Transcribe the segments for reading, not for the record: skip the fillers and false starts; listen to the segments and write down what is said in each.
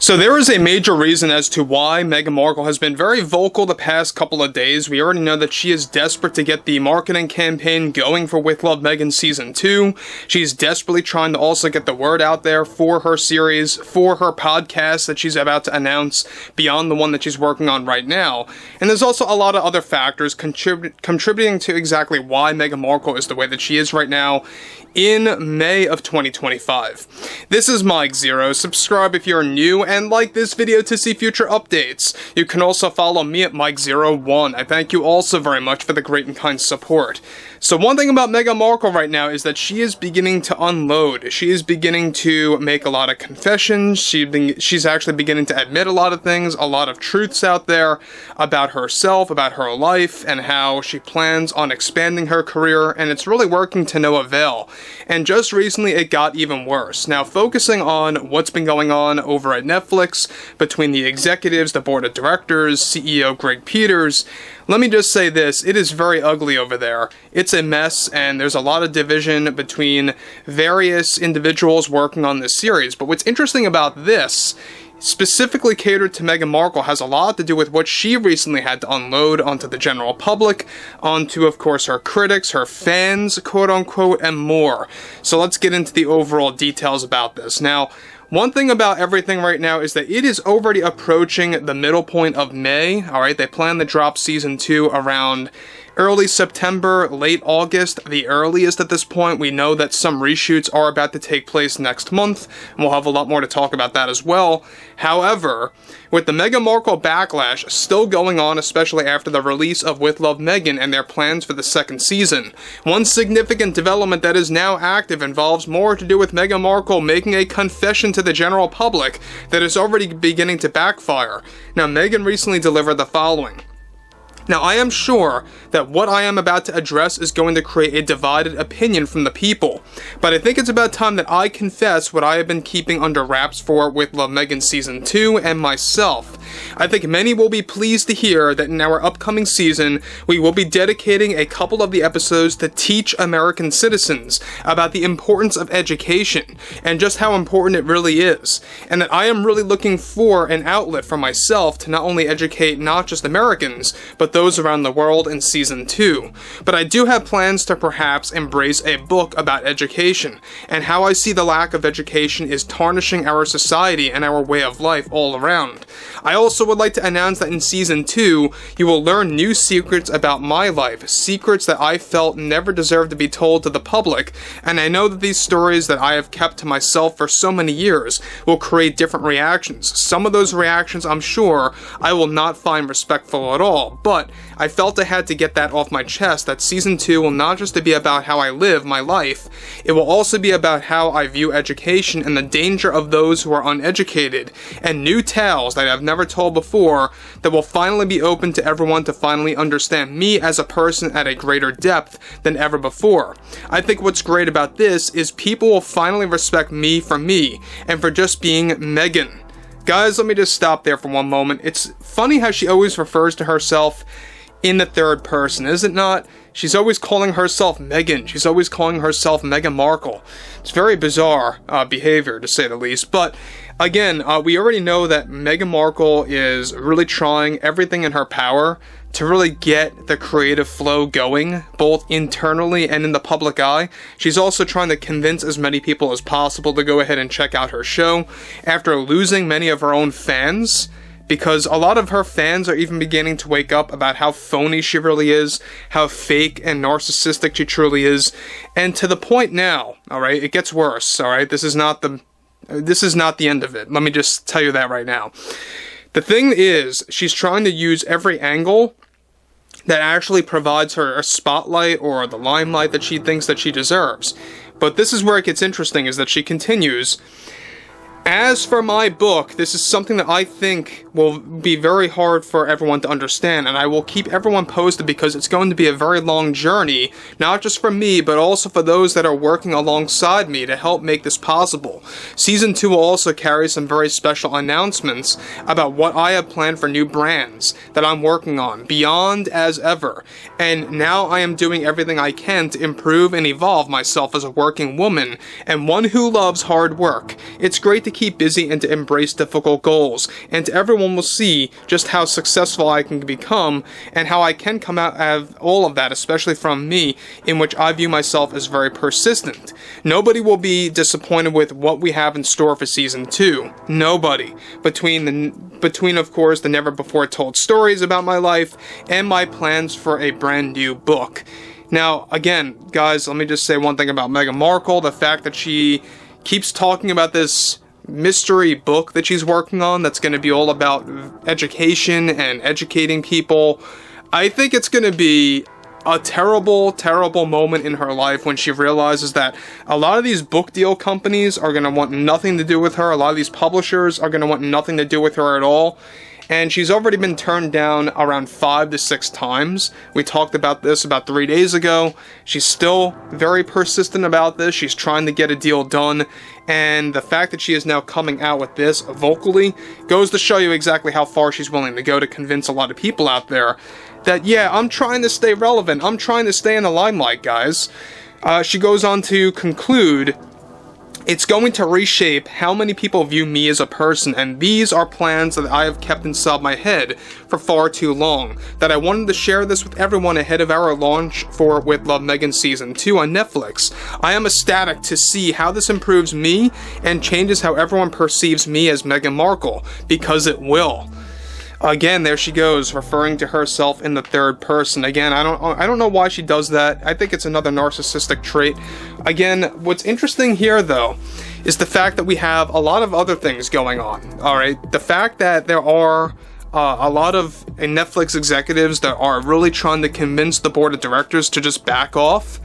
So there is a major reason as to why Meghan Markle has been very vocal the past couple of days. We already know that she is desperate to get the marketing campaign going for With Love Meghan Season 2. She's desperately trying to also get the word out there for her series, for her podcast that she's about to announce beyond the one that she's working on right now. And there's also a lot of other factors contributing to exactly why Meghan Markle is the way that she is right now in May of 2025. This is Mike Zero. Subscribe if you're new and like this video to see future updates. You can also follow me at Mike01. I thank you also very much for the great and kind support. So one thing about Meghan Markle right now is that she is beginning to unload. She is beginning to make a lot of confessions. She's actually beginning to admit a lot of things, a lot of truths out there about herself, about her life, and how she plans on expanding her career, and it's really working to no avail. And just recently it got even worse. Now, focusing on what's been going on over at Netflix between the executives, the board of directors, CEO Greg Peters, let me just say this, it is very ugly over there. It's a mess, and there's a lot of division between various individuals working on this series. But what's interesting about this, specifically catered to Meghan Markle, has a lot to do with what she recently had to unload onto the general public, onto, of course, her critics, her fans, quote-unquote, and more. So let's get into the overall details about this. Now, one thing about everything right now is that it is already approaching the middle point of May, alright? They plan to drop Season 2 around early September, late August, the earliest at this point. We know that some reshoots are about to take place next month, and we'll have a lot more to talk about that as well. However, with the Meghan Markle backlash still going on, especially after the release of With Love Meghan and their plans for the second season, one significant development that is now active involves more to do with Meghan Markle making a confession to the general public that is already beginning to backfire. Now, Meghan recently delivered the following. Now, I am sure that what I am about to address is going to create a divided opinion from the people, but I think it's about time that I confess what I have been keeping under wraps for With Love Meghan Season 2 and myself. I think many will be pleased to hear that in our upcoming season, we will be dedicating a couple of the episodes to teach American citizens about the importance of education and just how important it really is, and that I am really looking for an outlet for myself to not only educate not just Americans, but those around the world in Season 2. But I do have plans to perhaps embrace a book about education, and how I see the lack of education is tarnishing our society and our way of life all around. I also would like to announce that in Season 2, you will learn new secrets about my life, secrets that I felt never deserved to be told to the public, and I know that these stories that I have kept to myself for so many years will create different reactions. Some of those reactions, I'm sure, I will not find respectful at all, but I felt I had to get that off my chest, that Season 2 will not just be about how I live my life, it will also be about how I view education and the danger of those who are uneducated, and new tales that I've never told before that will finally be open to everyone to finally understand me as a person at a greater depth than ever before. I think what's great about this is people will finally respect me for me, and for just being Meghan. Guys, let me just stop there for one moment. It's funny how she always refers to herself in the third person, is it not? She's always calling herself Meghan. She's always calling herself Meghan Markle. It's very bizarre behavior, to say the least. But again, we already know that Meghan Markle is really trying everything in her power to really get the creative flow going, both internally and in the public eye. She's also trying to convince as many people as possible to go ahead and check out her show after losing many of her own fans, because a lot of her fans are even beginning to wake up about how phony she really is, how fake and narcissistic she truly is, and to the point now, alright, it gets worse, alright, this is not the end of it. Let me just tell you that right now. The thing is, she's trying to use every angle that actually provides her a spotlight or the limelight that she thinks that she deserves. But this is where it gets interesting, is that she continues, As for my book, this is something that I think will be very hard for everyone to understand, and I will keep everyone posted because it's going to be a very long journey, not just for me, but also for those that are working alongside me to help make this possible. Season 2 will also carry some very special announcements about what I have planned for new brands that I'm working on, beyond as ever, and now I am doing everything I can to improve and evolve myself as a working woman, and one who loves hard work. It's great to keep busy and to embrace difficult goals, and everyone will see just how successful I can become and how I can come out of all of that, especially from me, in which I view myself as very persistent. Nobody will be disappointed with what we have in store for season 2. Nobody. Between of course the never before told stories about my life and my plans for a brand new book. Now, again, guys, let me just say one thing about Meghan Markle. The fact that she keeps talking about this mystery book that she's working on that's going to be all about education and educating people. I think it's going to be a terrible, terrible moment in her life when she realizes that a lot of these book deal companies are going to want nothing to do with her. A lot of these publishers are going to want nothing to do with her at all. And she's already been turned down around 5 to 6 times. We talked about this about 3 days ago. She's still very persistent about this. She's trying to get a deal done. And the fact that she is now coming out with this vocally goes to show you exactly how far she's willing to go to convince a lot of people out there that, yeah, I'm trying to stay relevant. I'm trying to stay in the limelight, guys. She goes on to conclude, it's going to reshape how many people view me as a person, and these are plans that I have kept inside my head for far too long, that I wanted to share this with everyone ahead of our launch for With Love Meghan Season 2 on Netflix. I am ecstatic to see how this improves me and changes how everyone perceives me as Meghan Markle, because it will. Again, there she goes, referring to herself in the third person. Again, I don't know why she does that. I think it's another narcissistic trait. Again, what's interesting here, though, is the fact that we have a lot of other things going on. All right, the fact that there are a lot of Netflix executives that are really trying to convince the board of directors to just back off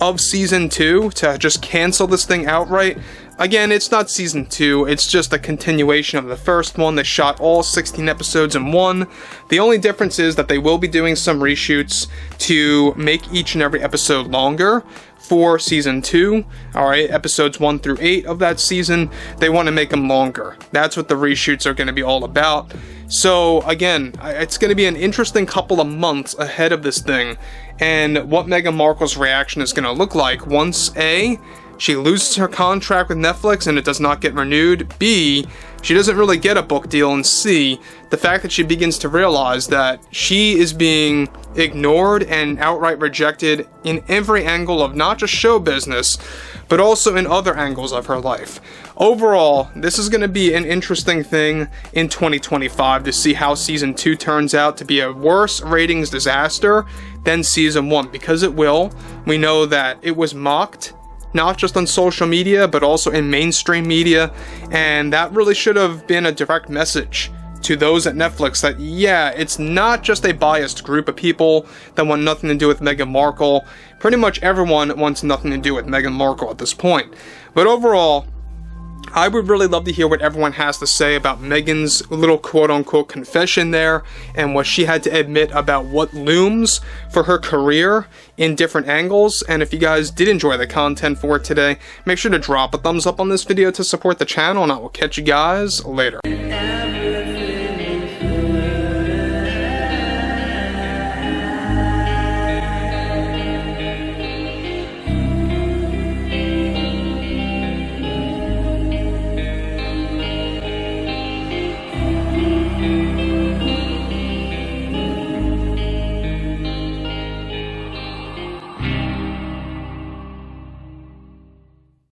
of season 2, to just cancel this thing outright. Again, it's not season 2, it's just a continuation of the first one. They shot all 16 episodes in one. The only difference is that they will be doing some reshoots to make each and every episode longer for season 2. Alright, episodes 1 through 8 of that season, they want to make them longer. That's what the reshoots are going to be all about. So, again, it's going to be an interesting couple of months ahead of this thing, and what Meghan Markle's reaction is going to look like once A, she loses her contract with Netflix and it does not get renewed, B, she doesn't really get a book deal, and C, the fact that she begins to realize that she is being ignored and outright rejected in every angle of not just show business, but also in other angles of her life. Overall, this is going to be an interesting thing in 2025 to see how season 2 turns out to be a worse ratings disaster than season 1, because it will. We know that it was mocked, not just on social media, but also in mainstream media, and that really should have been a direct message to those at Netflix that, yeah, it's not just a biased group of people that want nothing to do with Meghan Markle. Pretty much everyone wants nothing to do with Meghan Markle at this point. But overall, I would really love to hear what everyone has to say about Meghan's little quote-unquote confession there, and what she had to admit about what looms for her career in different angles. And if you guys did enjoy the content for today, make sure to drop a thumbs up on this video to support the channel, and I will catch you guys later.